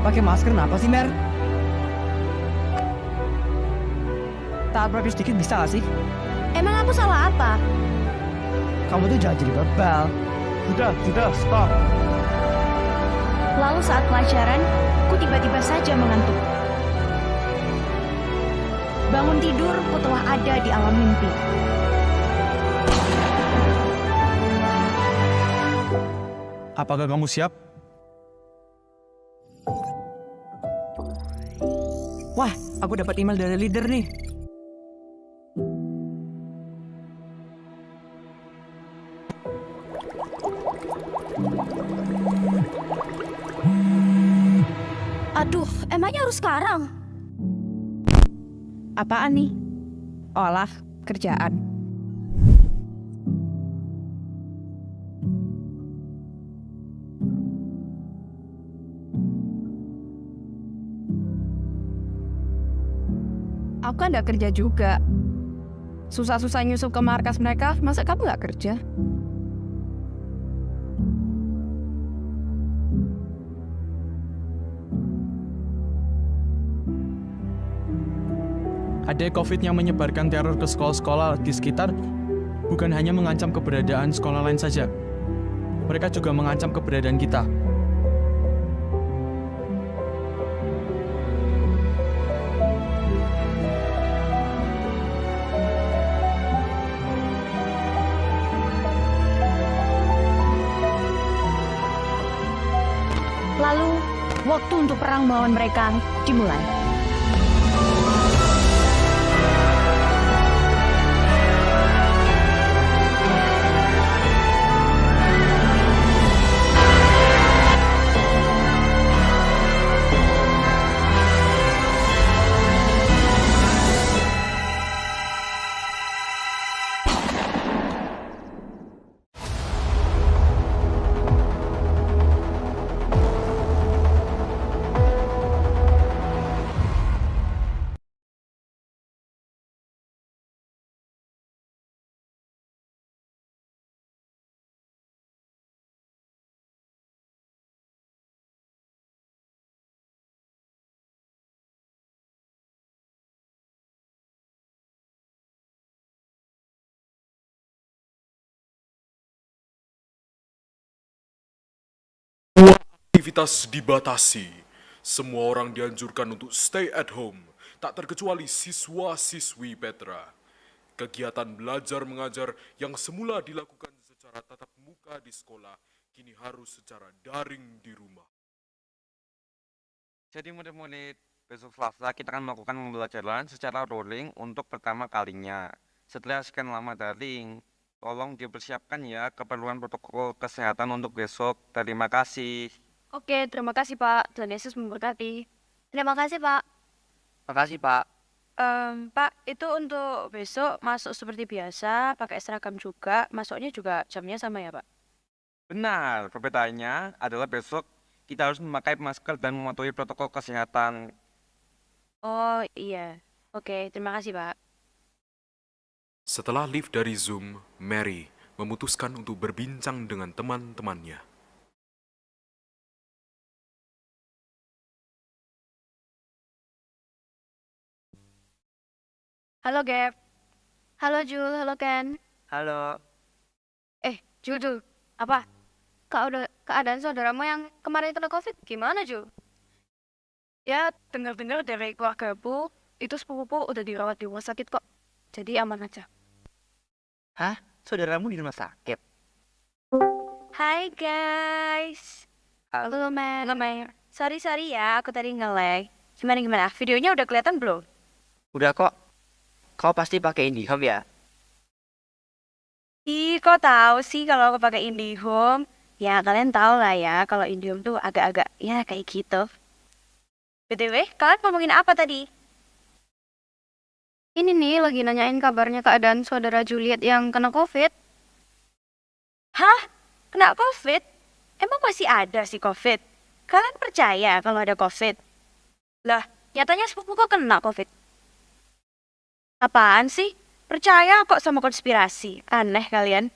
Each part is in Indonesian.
Pakai masker kenapa sih, Mer? Tahan rapi sedikit bisa gak sih? Emang aku salah apa? Kamu tuh jangan jadi bebal. Sudah, stop. Lalu saat pelajaran, ku tiba-tiba saja mengantuk. Bangun tidur, ku telah ada di alam mimpi. Apakah kamu siap? Wah, aku dapat email dari leader nih. Aduh, emangnya harus sekarang? Apaan nih? Olah, kerjaan. Aku kan nggak kerja juga. Susah-susah nyusup ke markas mereka, masa kamu nggak kerja? Ada COVID yang menyebarkan teror ke sekolah-sekolah di sekitar bukan hanya mengancam keberadaan sekolah lain saja. Mereka juga mengancam keberadaan kita. Lalu, waktu untuk perang melawan mereka dimulai. Aktivitas dibatasi. Semua orang dianjurkan untuk stay at home, tak terkecuali siswa-siswi Petra. Kegiatan belajar mengajar yang semula dilakukan secara tatap muka di sekolah, kini harus secara daring di rumah. Jadi murid-murid, besok Selasa kita akan melakukan pembelajaran secara rolling untuk pertama kalinya. Setelah sekian lama daring, tolong dipersiapkan ya keperluan protokol kesehatan untuk besok. Terima kasih. Oke, terima kasih Pak. Tuhan Yesus memberkati. Terima kasih, Pak. Makasih Pak. Pak, itu untuk besok masuk seperti biasa, pakai seragam juga, masuknya juga jamnya sama ya Pak? Benar, perbedaannya adalah besok kita harus memakai masker dan mematuhi protokol kesehatan. Oh iya, oke, terima kasih Pak. Setelah live dari Zoom, Mary memutuskan untuk berbincang dengan teman-temannya. Halo Gap. Halo, Jul. Halo, Ken. Halo. Jul, apa? Keadaan saudaramu yang kemarin kena COVID gimana, Jul? Ya, dengar-dengar dari keluargaku, itu sepupu udah dirawat di rumah sakit kok. Jadi aman aja. Hah? Saudaramu di rumah sakit? Hai, guys. Halo, Mer. Halo, Mer. Sorry ya, aku tadi nge-lag. Gimana? Videonya udah kelihatan belum? Udah kok. Kau pasti pakai IndiHome ya? Ih, kok tahu sih kalau aku pakai IndiHome? Ya, kalian tahu lah ya, kalau IndiHome tuh agak-agak, ya kayak gitu. BTW, kalian ngomongin apa tadi? Ini nih lagi nanyain kabarnya keadaan saudara Juliet yang kena COVID. Hah? Kena COVID? Emang masih ada sih COVID? Kalian percaya kalau ada COVID? Lah, nyatanya sepupuku kena COVID. Apaan sih? Percaya kok sama konspirasi? Aneh kalian.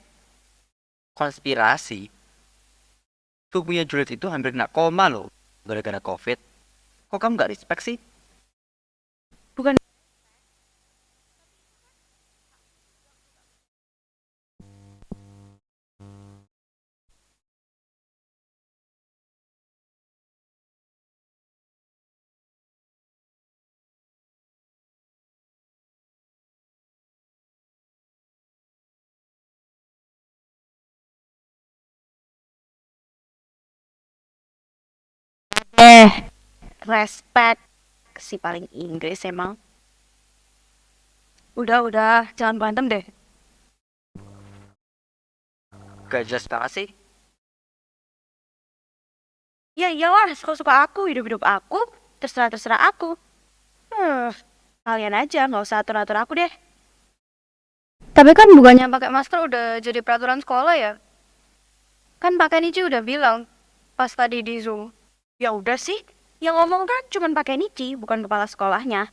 Konspirasi? Tubuhnya Juliet itu hampir kena koma loh gara-gara COVID. Kok kamu nggak respect sih? Bukan. Respect si paling Inggris emang. Udah, jangan berantem deh. Gak jelas banget sih. Ya iyalah, suka-suka aku, hidup-hidup aku, terserah-terserah aku. Kalian aja nggak usah atur-atur aku deh. Tapi kan bukannya pakai masker udah jadi peraturan sekolah ya? Kan Pak Kenichi udah bilang pas tadi di Zoom. Ya udah sih, yang ngomong kan cuma pakai Nici, bukan kepala sekolahnya.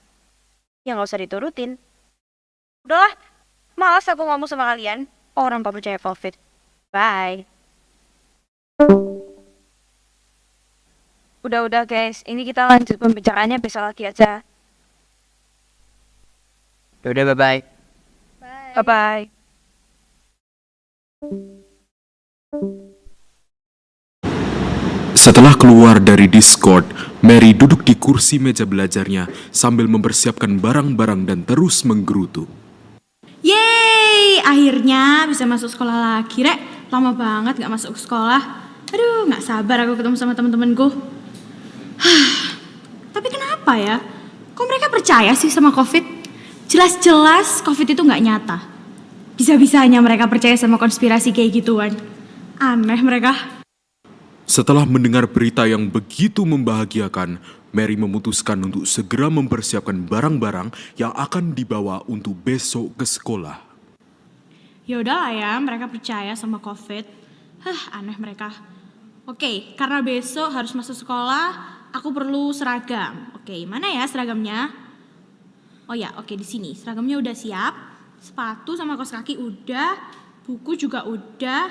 Ya nggak usah diturutin. Udahlah, malas aku ngomong sama kalian. Orang tak percaya COVID. Bye. Udah guys, ini kita lanjut pembicaraannya besok lagi aja. Yaudah, bye-bye. Bye-bye. Setelah keluar dari Discord, Mary duduk di kursi meja belajarnya sambil mempersiapkan barang-barang dan terus menggerutu. Yeay, akhirnya bisa masuk sekolah lagi, Rek. Lama banget gak masuk sekolah. Aduh, gak sabar aku ketemu sama temen-temenku. Tapi kenapa ya? Kok mereka percaya sih sama COVID? Jelas-jelas COVID itu gak nyata. Bisa-bisanya mereka percaya sama konspirasi kayak gituan. Aneh mereka. Setelah mendengar berita yang begitu membahagiakan, Mary memutuskan untuk segera mempersiapkan barang-barang yang akan dibawa untuk besok ke sekolah. Ya udahlah ya, mereka percaya sama COVID. Aneh mereka. Oke, karena besok harus masuk sekolah, aku perlu seragam. Oke, mana ya seragamnya? Oh ya, oke di sini. Seragamnya udah siap. Sepatu sama kaos kaki udah. Buku juga udah.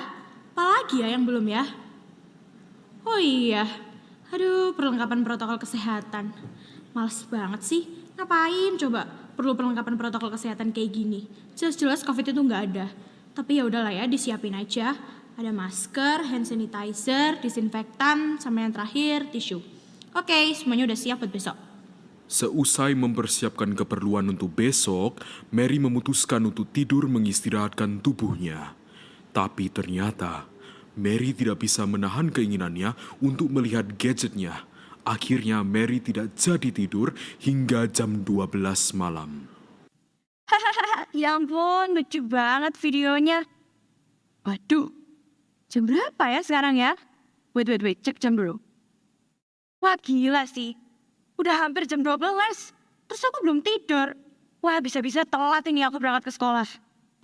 Apalagi ya yang belum ya? Oh iya. Aduh, perlengkapan protokol kesehatan. Males banget sih. Ngapain coba perlu perlengkapan protokol kesehatan kayak gini? Jelas-jelas COVID itu nggak ada. Tapi ya udahlah ya, disiapin aja. Ada masker, hand sanitizer, disinfektan, sama yang terakhir tisu. Oke, semuanya udah siap buat besok. Seusai mempersiapkan keperluan untuk besok, Mary memutuskan untuk tidur mengistirahatkan tubuhnya. Tapi ternyata, Mary tidak bisa menahan keinginannya untuk melihat gadgetnya. Akhirnya Mary tidak jadi tidur hingga jam 12 malam. Ya ampun, lucu banget videonya. Waduh, jam berapa ya sekarang ya? Wait, cek jam dulu. Wah gila sih, udah hampir jam 12, terus aku belum tidur. Wah bisa-bisa telat ini aku berangkat ke sekolah.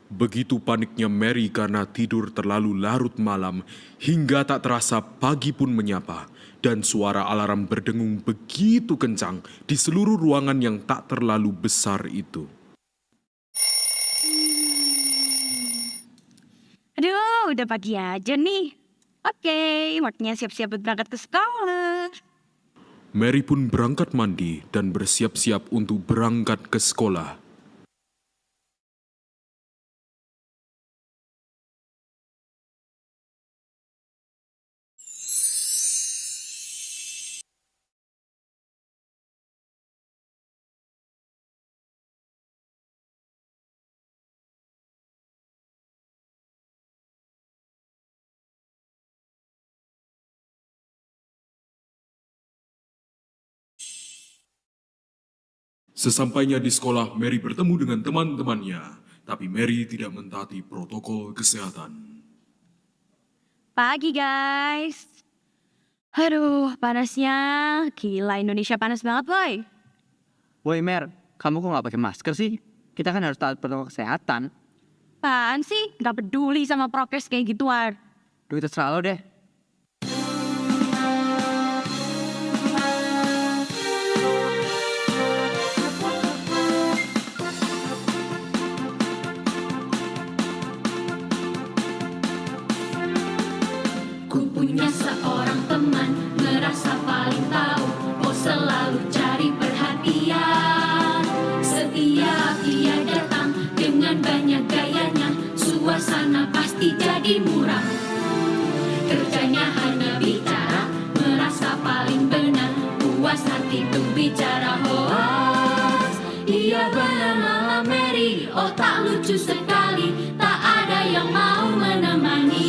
Begitu paniknya Mary karena tidur terlalu larut malam, hingga tak terasa pagi pun menyapa, dan suara alarm berdengung begitu kencang di seluruh ruangan yang tak terlalu besar itu. Aduh, udah pagi aja nih. Oke, waktunya siap-siap buat berangkat ke sekolah. Mary pun berangkat mandi dan bersiap-siap untuk berangkat ke sekolah. Sesampainya di sekolah, Mary bertemu dengan teman-temannya, tapi Mary tidak mentaati protokol kesehatan. Pagi guys. Aduh, panasnya. Gila, Indonesia panas banget, boy. Woi Mer, kamu kok nggak pakai masker sih? Kita kan harus taat protokol kesehatan. Apaan sih? Gak peduli sama prokes kayak gituan. Duh, terserah lo deh. Ku punya seorang teman, merasa paling tahu. Oh selalu hati jadi muram. Kerjanya hanya bicara, merasa paling benar, puas hati tuh bicara hoax. Dia bernama Mary, otak lucu sekali, tak ada yang mau menemani.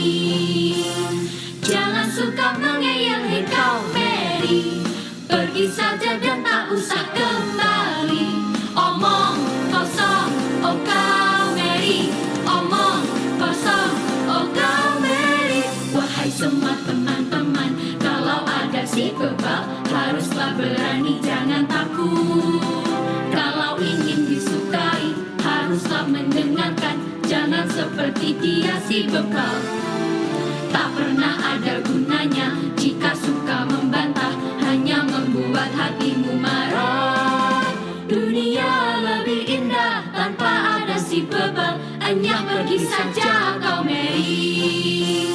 Jangan suka mengeyel, hei kau Mary, pergi saja dan tak usah kembali. Omong kosong, oh kau Mary, omong kosong, oh kau Mary. Wahai semua teman-teman, kalau ada si bebal, haruslah berani, jangan takut. Kalau ingin disukai, haruslah mendengarkan, jangan seperti dia si bebal. Tak pernah ada gunanya jika suka membantah, hanya membuat hatimu marah. Dunia lebih indah tanpa ada si bebal, hanya pergi saja kau Mary.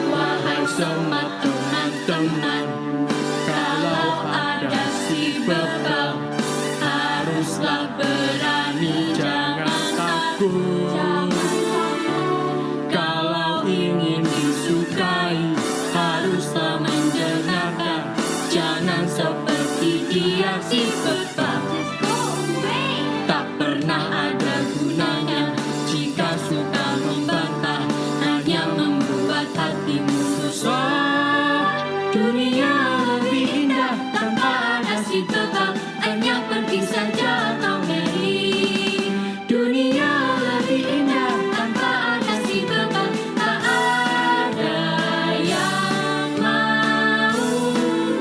Wahai semua teman-teman, kalau ada si bebal, haruslah berani, jangan takut. Kalau ingin disukai, haruslah mendengarkan, jangan seperti dia si bebal. Tak pernah ada gunanya jika suka membantah, hanya membuat hatimu susah. Dunia lebih indah tanpa ada si bebal, hanya pergi saja kau Mary. Dunia lebih indah tanpa ada si bebal, tak ada yang mau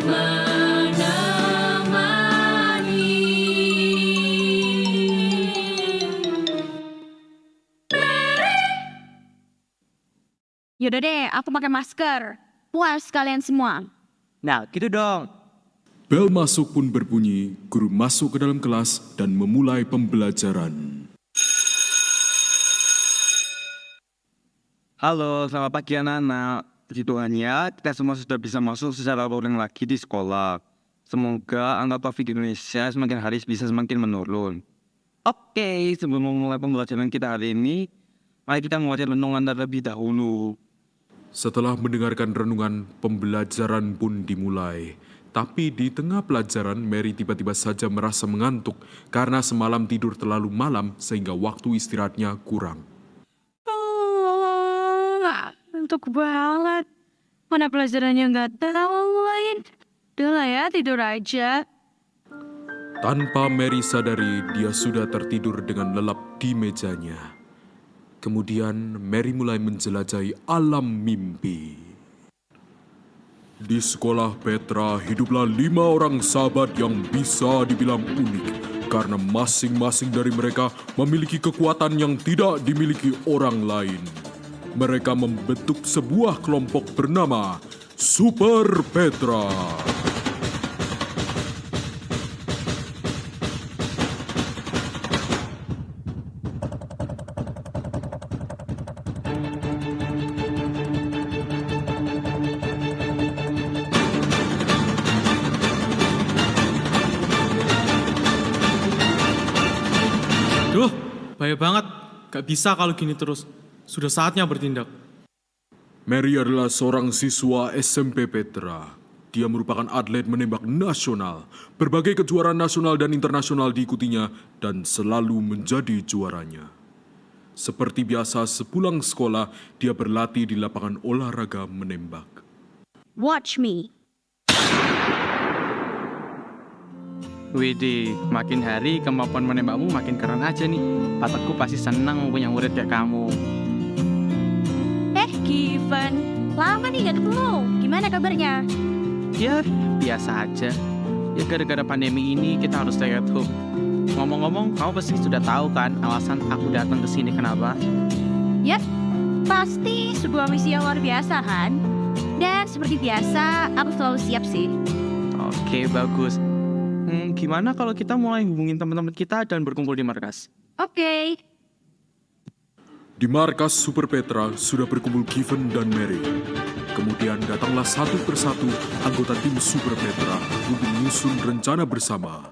menemani. Yaudah deh, aku pakai masker. Puas kalian semua. Nah, gitu dong. Bel masuk pun berbunyi, guru masuk ke dalam kelas dan memulai pembelajaran. Halo, selamat pagi anak-anak. Puji Tuhan ya, kita semua sudah bisa masuk secara luring lagi di sekolah. Semoga angka COVID di Indonesia semakin hari bisa semakin menurun. Oke, sebelum memulai pembelajaran kita hari ini, mari kita membaca renungan terlebih dahulu. Setelah mendengarkan renungan, pembelajaran pun dimulai. Tapi di tengah pelajaran, Mary tiba-tiba saja merasa mengantuk karena semalam tidur terlalu malam sehingga waktu istirahatnya kurang. Ngantuk banget. Mana pelajarannya nggak tahu lain. Udah lah ya, tidur aja. Tanpa Mary sadari, dia sudah tertidur dengan lelap di mejanya. Kemudian Mary mulai menjelajahi alam mimpi. Di sekolah Petra hiduplah 5 orang sahabat yang bisa dibilang unik karena masing-masing dari mereka memiliki kekuatan yang tidak dimiliki orang lain. Mereka membentuk sebuah kelompok bernama Super Petra. Duh, bahaya banget. Gak bisa kalau gini terus. Sudah saatnya bertindak. Mary adalah seorang siswa SMP Petra. Dia merupakan atlet menembak nasional. Berbagai kejuaraan nasional dan internasional diikutinya dan selalu menjadi juaranya. Seperti biasa sepulang sekolah, dia berlatih di lapangan olahraga menembak. Watch me. Widih, makin hari kemampuan menembakmu makin keren aja nih. Patakku pasti senang punya murid kayak kamu. Given, lama nih gak ketemu. Gimana kabarnya? Ya, biasa aja. Ya gara-gara pandemi ini kita harus stay at home. Ngomong-ngomong, kamu pasti sudah tahu kan alasan aku datang ke sini kenapa? Yap, pasti sebuah misi yang luar biasa kan? Dan seperti biasa, aku selalu siap sih. Oke, bagus. Gimana kalau kita mulai hubungin teman-teman kita dan berkumpul di markas? Oke. Di markas Super Petra sudah berkumpul Given dan Mary. Kemudian datanglah satu persatu anggota tim Super Petra untuk menyusun rencana bersama.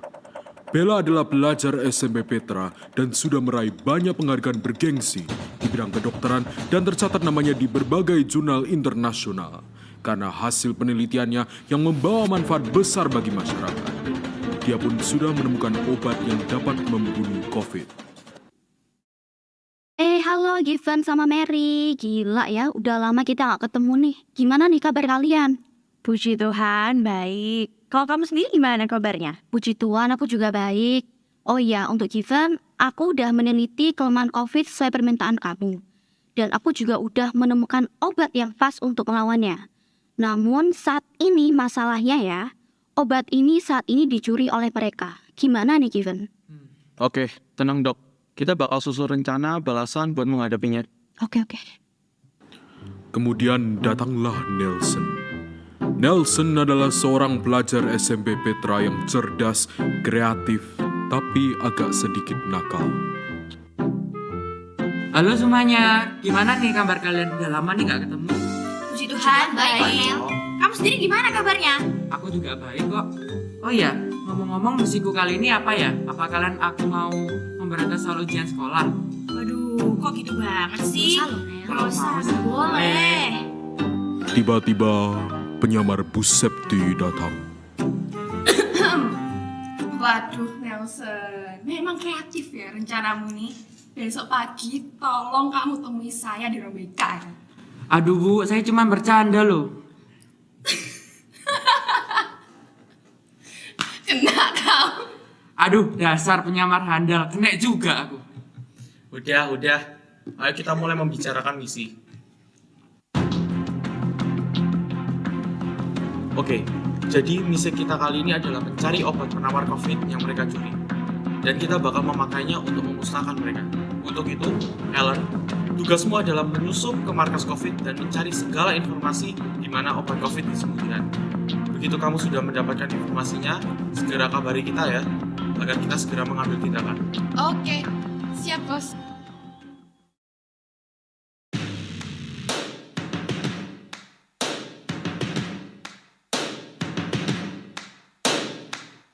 Bella adalah pelajar SMP Petra dan sudah meraih banyak penghargaan bergengsi di bidang kedokteran dan tercatat namanya di berbagai jurnal internasional karena hasil penelitiannya yang membawa manfaat besar bagi masyarakat. Dia pun sudah menemukan obat yang dapat membunuh COVID. Halo Given sama Mary. Gila ya, udah lama kita gak ketemu nih. Gimana nih kabar kalian? Puji Tuhan, baik. Kalau kamu sendiri gimana kabarnya? Puji Tuhan, aku juga baik. Oh iya, untuk Given, aku udah meneliti kelemahan COVID sesuai permintaan kamu. Dan aku juga udah menemukan obat yang pas untuk melawannya. Namun saat ini masalahnya ya, obat ini saat ini dicuri oleh mereka. Gimana nih Given? Oke, tenang dok. Kita bakal susun rencana balasan buat menghadapinya. Oke. Kemudian datanglah Nelson. Nelson adalah seorang pelajar SMP Petra yang cerdas, kreatif, tapi agak sedikit nakal. Halo semuanya, gimana nih kabar kalian? Udah lama nih gak ketemu. Puji Tuhan, baik. Kamu sendiri gimana kabarnya? Aku juga baik kok. Oh iya, ngomong-ngomong misiku kali ini apa ya? Apa kalian aku mau memberantas soal ujian sekolah? Waduh, kok gitu banget sih? Kalau mau sih boleh. Tiba-tiba penyamar Bu Septi datang. Waduh Nelson, memang kreatif ya rencanamu nih. Besok pagi tolong kamu temui saya di Robeka. Aduh Bu, saya cuma bercanda loh. Kena kau. Aduh, dasar penyamar handal, kena juga aku. Udah. Ayo kita mulai membicarakan misi. Oke, jadi misi kita kali ini adalah mencari obat penawar COVID yang mereka curi. Dan kita bakal memakainya untuk memusnahkan mereka. Untuk itu, Ellen, tugasmu adalah menyusup ke markas COVID dan mencari segala informasi di mana obat COVID disembunyikan. Begitu kamu sudah mendapatkan informasinya, segera kabari kita ya, agar kita segera mengambil tindakan. Oke, siap bos.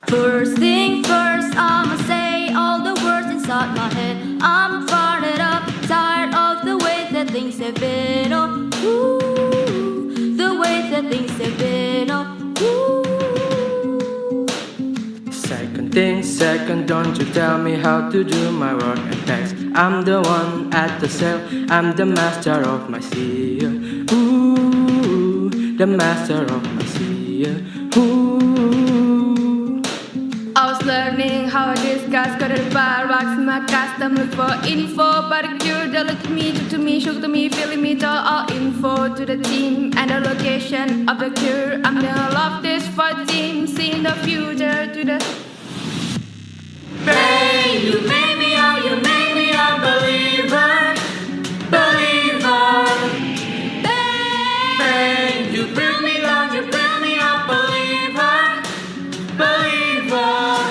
First thing first, I'ma say all the words inside my head. I'm fired up, tired of the way that things have been. Oh, ooh, the way that things have been. Oh, ooh. Second thing, second, don't you tell me how to do my work and text. I'm the one at the cell, I'm the master of my seal. Ooh, the master of my seal. Ooh. I was learning how I discuss, got a bar, wax my custom, look for info, but a cure, they look to me, shook to me, feeling me, tell all info to the team and the location of the cure. I'm gonna love this for team, seeing the future to the. Babe, you made me a believer, believer. Babe, you built me down, you built me up, believer, believer.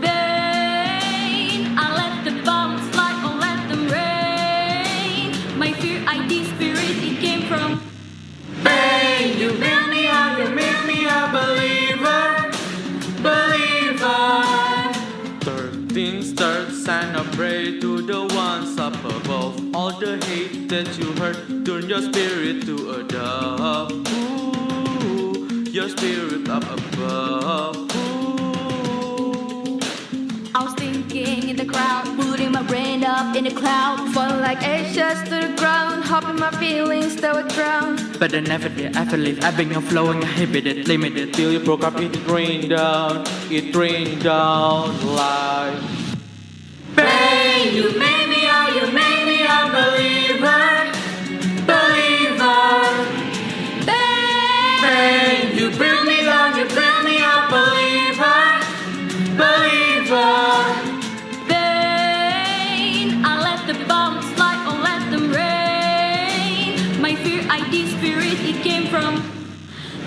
Babe, I let the bombs fly, or let them rain. My fear ID spirit, it came from. Babe, you built me a believer, believer. Third things third, sign up, pray to the ones up above. All the hate that you heard, turn your spirit to a dove. Ooh, your spirit up above. Ooh. I was thinking in the crowd, putting my brain up in the cloud. Fall like ashes to the ground, hoping my feelings they would drown. But I never did, I believe I've been flowing, inhibited, limited. Till you broke up, it rained down like. Babe, you made me a believer, believer. Babe, You built me down, you built me up, believer, believer. Babe, I let the bombs fly, or let them rain. My fear ID spirit, it came from.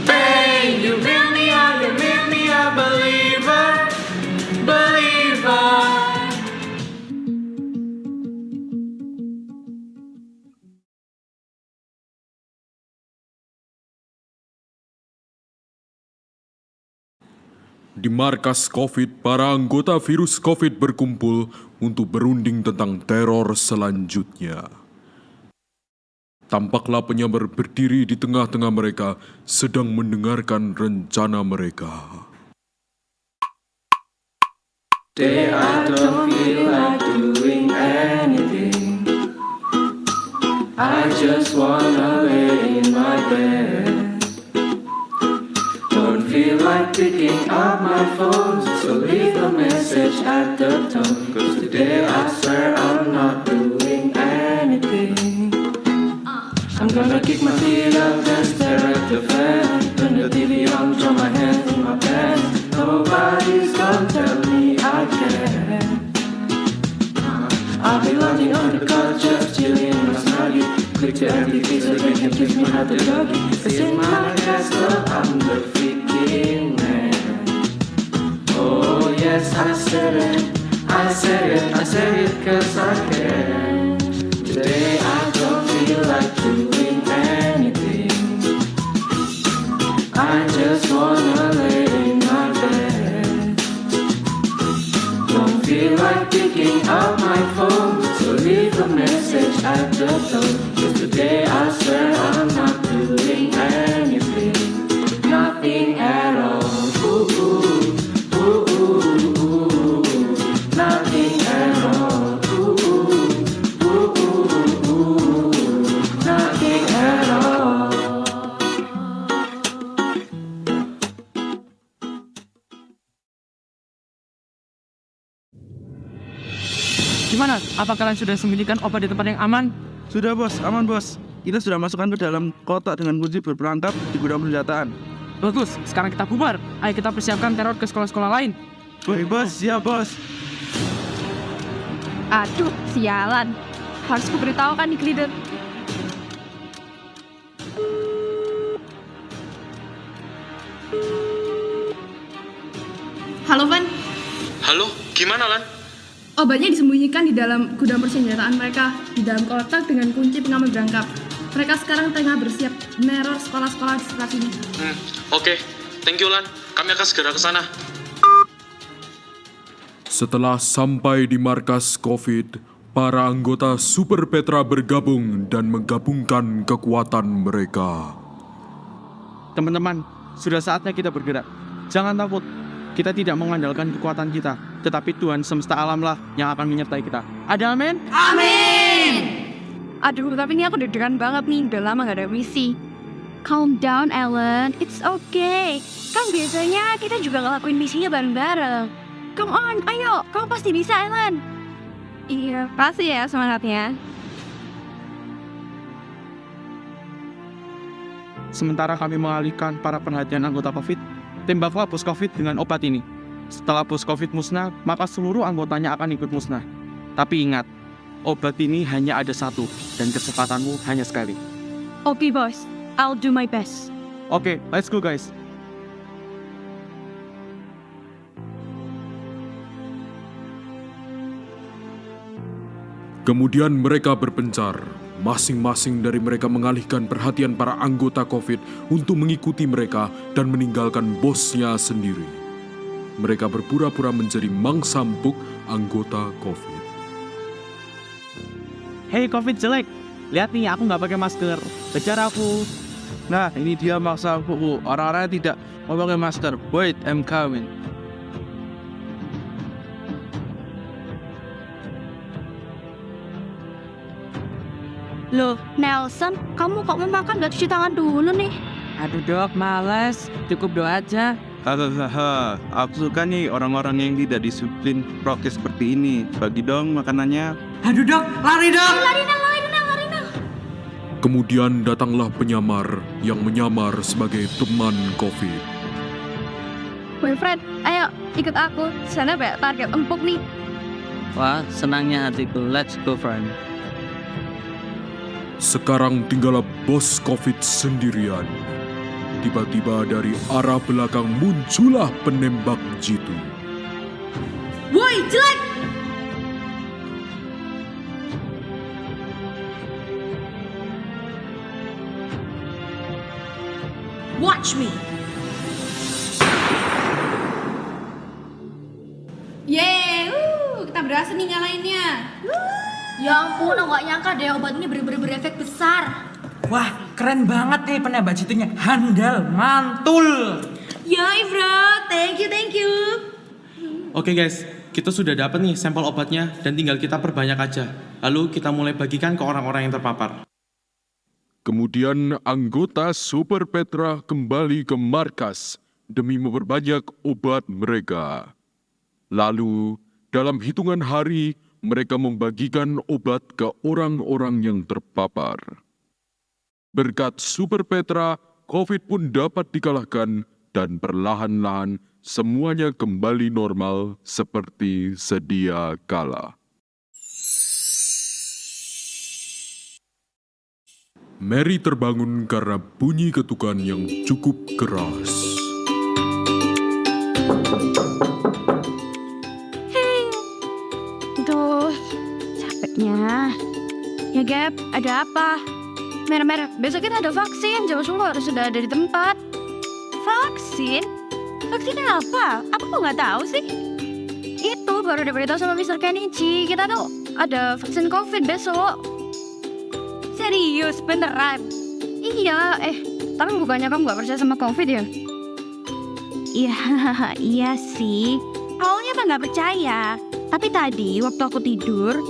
Babe, you built me a believer, believer. Di markas COVID, para anggota virus COVID berkumpul untuk berunding tentang teror selanjutnya. Tampaklah penyamar berdiri di tengah-tengah mereka sedang mendengarkan rencana mereka. Today I don't feel like doing anything. I just wanna lay in my bed. Don't feel like picking up my phone, so leave a message at the tone. Cause today I swear I'm not doing anything. I'm gonna kick my feet up and stare at the fan. Turn the TV on, throw my hands in my pants. Nobody's gonna tell me I can. I'll be lounging on the couch, just chilling in my snuggie. Click to MTV so they can kiss me at the doggy. Cause in my castle, I'm the freaking man. Oh yes, I said it, I said it, I said it cause I can. Today I don't feel like doing anything. I just wanna lay in my bed. Don't feel like picking up my phone, so leave a message at the tone. Cause today I swear I'm not doing anything. Nothing at all. Ooh, ooh, ooh, ooh, ooh. Nothing at all. Ooh, ooh, ooh, ooh, ooh. Nothing at all. Gimana? Apa kalian sudah sembunyikan obat di tempat yang aman? Sudah bos, aman bos. Kita sudah masukkan ke dalam kotak dengan kunci berperangkap di gudang senjataan. Bagus, sekarang kita bubar. Ayo kita persiapkan teror ke sekolah-sekolah lain. Baik bos, siap bos. Aduh, sialan. Harus kuberitahukan nih, leader. Halo, Van. Halo, gimana Lan? Obatnya disembunyikan di dalam gudang persenjataan mereka, di dalam kotak dengan kunci pengaman berangkap. Mereka sekarang tengah bersiap meneror sekolah-sekolah di sekitar sini. Oke. Thank you Lan. Kami akan segera ke sana. Setelah sampai di markas COVID, para anggota Super Petra bergabung dan menggabungkan kekuatan mereka. Teman-teman, sudah saatnya kita bergerak. Jangan takut. Kita tidak mengandalkan kekuatan kita, tetapi Tuhan semesta alamlah yang akan menyertai kita. Ada amin? Amin! Aduh, tapi ini aku deg-degan banget nih. Udah lama gak ada misi. Calm down, Ellen. It's okay. Kan biasanya kita juga ngelakuin misinya bareng-bareng. Come on, ayo. Kamu pasti bisa, Ellen. Iya, pasti ya semangatnya. Sementara kami mengalihkan para perhatian anggota COVID, tembaklah bos COVID dengan obat ini. Setelah bos COVID musnah, maka seluruh anggotanya akan ikut musnah. Tapi ingat, obat ini hanya ada satu, dan kesempatanmu hanya sekali. Oke, bos. I'll do my best. Oke, let's go guys. Kemudian mereka berpencar. Masing-masing dari mereka mengalihkan perhatian para anggota COVID untuk mengikuti mereka dan meninggalkan bosnya sendiri. Mereka berpura-pura menjadi mangsa empuk anggota COVID. Hey COVID jelek, lihat nih aku nggak pakai masker. Kejar aku. Nah, ini dia maksa aku. Orang-orangnya tidak mau pakai masker. Wait, I'm coming. Loh, Nelson, kamu kok mau makan gak cuci tangan dulu nih? Aduh dok, males. Cukup doa aja. Hahaha, aku suka nih orang-orang yang tidak disiplin prokes seperti ini. Bagi dong makanannya. Aduh dok, lari dok! Kemudian datanglah penyamar yang menyamar sebagai teman COVID. Boyfriend, ayo ikut aku. Sana banyak target empuk nih. Wah, senangnya hatiku. Let's go friend. Sekarang tinggallah bos COVID sendirian. Tiba-tiba dari arah belakang muncullah penembak jitu. Woi, jelek! Watch me. berhasil nih nyalainnya. Ya ampun, aku gak nyangka deh obat ini bener-bener berefek besar. Wah, keren banget nih penembak jitunya. Handal, mantul. Yoi bro, thank you. Oke guys, kita sudah dapat nih sampel obatnya dan tinggal kita perbanyak aja. Lalu kita mulai bagikan ke orang-orang yang terpapar. Kemudian anggota Super Petra kembali ke markas demi memperbanyak obat mereka. Lalu, dalam hitungan hari, mereka membagikan obat ke orang-orang yang terpapar. Berkat Super Petra, COVID pun dapat dikalahkan dan perlahan-lahan semuanya kembali normal seperti sedia kala. Mary terbangun karena bunyi ketukan yang cukup keras. Aduh, capeknya. Ya Gap, ada apa? Mer, besok kita ada vaksin, jam 10 harus sudah ada di tempat. Vaksin? Vaksinnya apa? Aku kok nggak tahu sih. Itu baru diberitahu sama Mr. Kenichi, kita tuh ada vaksin COVID besok. Serius, beneran? Iya, tapi bukannya kamu gak percaya sama COVID ya? Iya sih. Awalnya emang gak percaya. Tapi tadi waktu aku tidur,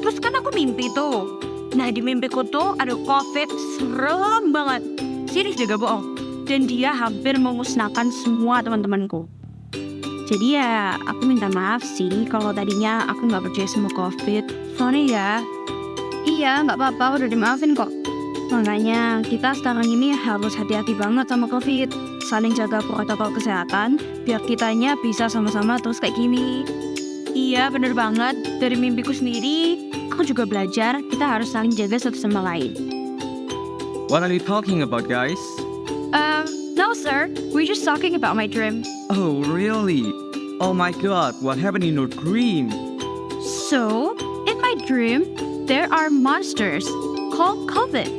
terus kan aku mimpi tuh. Nah di mimpiku tuh ada COVID, serem banget. Serius juga bohong. Dan dia hampir memusnahkan semua teman-temanku. Jadi ya aku minta maaf sih kalau tadinya aku gak percaya sama COVID. Sorry ya. Iya, nggak apa-apa, udah dimaafin kok. Makanya kita sekarang ini harus hati-hati banget sama COVID. Saling jaga protokol kesehatan, biar kitanya bisa sama-sama terus kayak gini. Iya, bener banget. Dari mimpiku sendiri, aku juga belajar kita harus saling jaga satu sama lain. What are you talking about, guys? No sir, we're just talking about my dream. Oh, really? Oh my god, what happened in your dream? So, in my dream, there are monsters called COVID.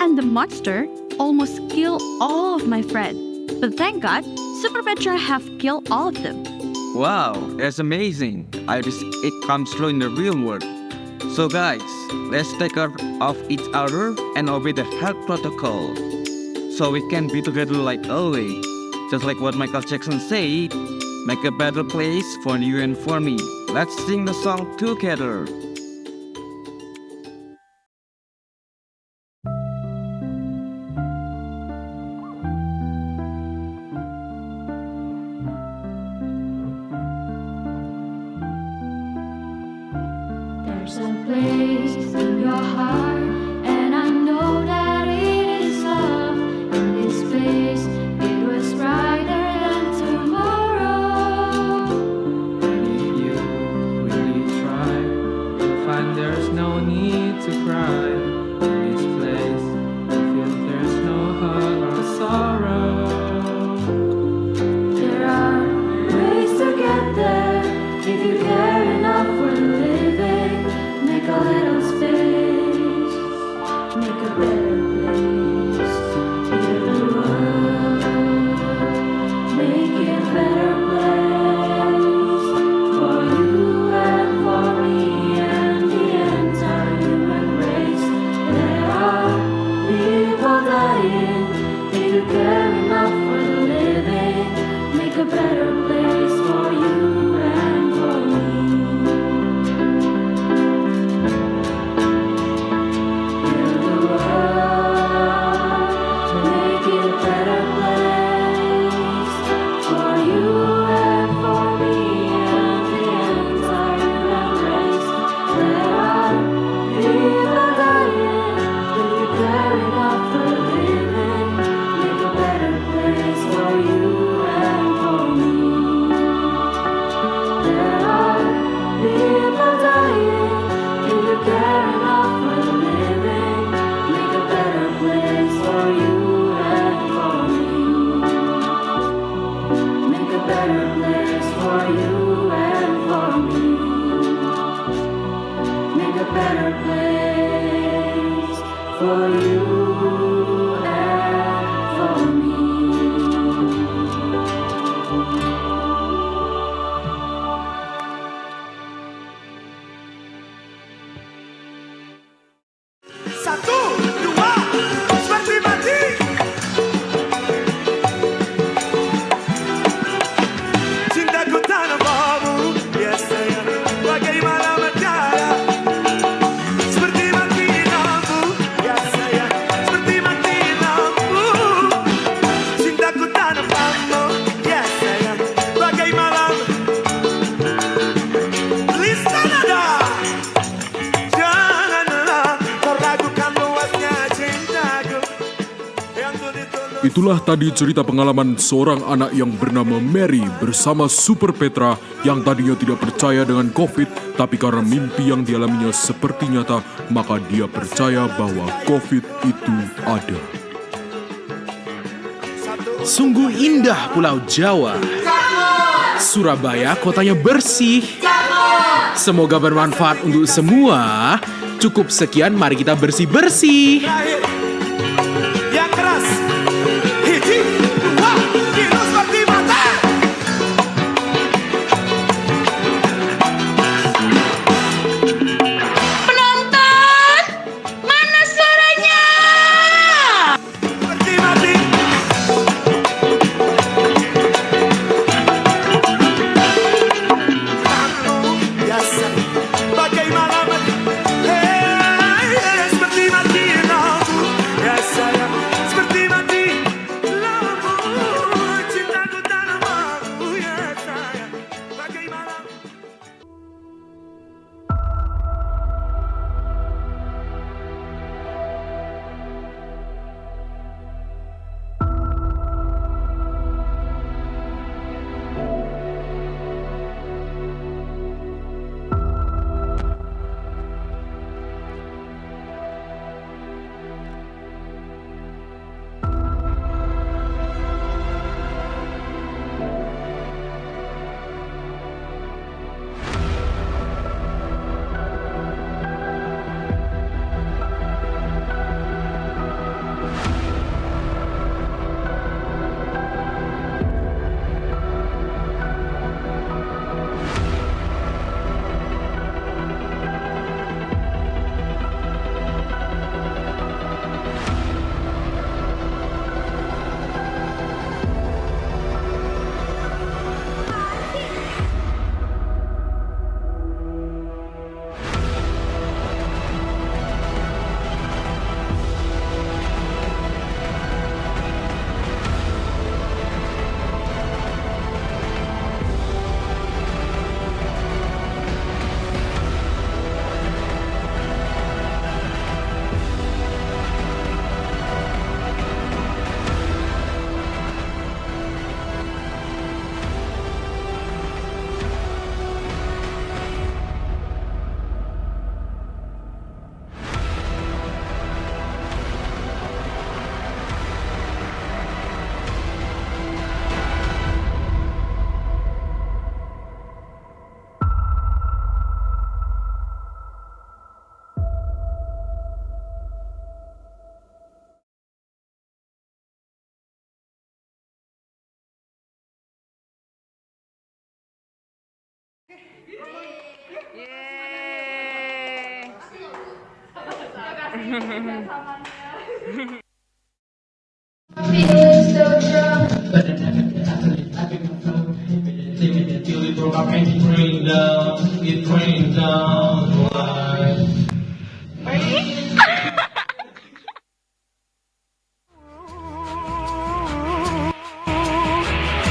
And the monster almost killed all of my friends. But thank God, Super Petra have killed all of them. Wow, that's amazing. I wish it comes true in the real world. So guys, let's take care of each other and obey the health protocol. So we can be together like always. Just like what Michael Jackson said, make a better place for you and for me. Let's sing the song together. There's a place in your heart, and I know that it is love. In this place, it was brighter than tomorrow. And if you really try, you'll find there's no need to cry. In this place, you feel there's no hurt or sorrow. There are ways to get there if you care enough for living. Make a little space. Itulah tadi cerita pengalaman seorang anak yang bernama Mary bersama Super Petra yang tadinya tidak percaya dengan COVID, tapi karena mimpi yang dialaminya seperti nyata, maka dia percaya bahwa COVID itu ada. Sungguh indah Pulau Jawa. Surabaya kotanya bersih. Semoga bermanfaat untuk semua. Cukup sekian, mari kita bersih-bersih. Yang keras. Hiji, dua, tiga, seperti mata. Penonton, mana suaranya? Seperti mati. Biasa, bagai malam. Hey, seperti mati lampu. Ya sayang, seperti mati lampu. Cintaku tak namaku, ya sayang, bagai malam.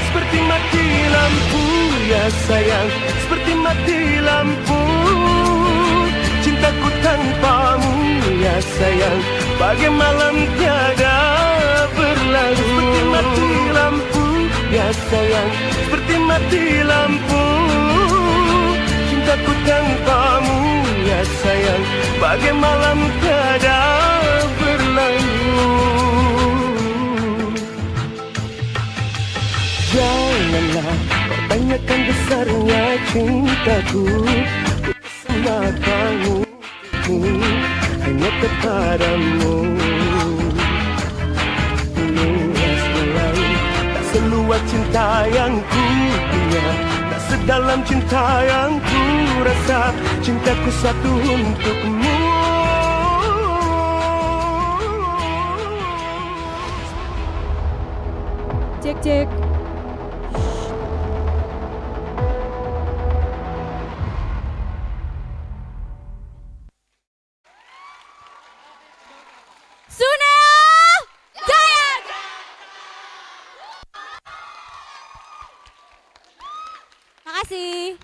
Seperti mati lampu, ya sayang, seperti mati lampu. Cintaku tanpamu, ya sayang, bagai malam tiada berlalu. Seperti mati lampu, ya sayang, seperti mati lampu. Cintaku tanpamu, ya sayang, bagai malam tiada berlalu. Janganlah kau tanyakan besarnya cintaku bersama kamu, hanya kepadamu. Luas lain, tak seluas cinta yang ku punya, tak sedalam cinta yang ku rasa. Cintaku satu untukmu. Cek cek. Suneo Jaya. Makasih.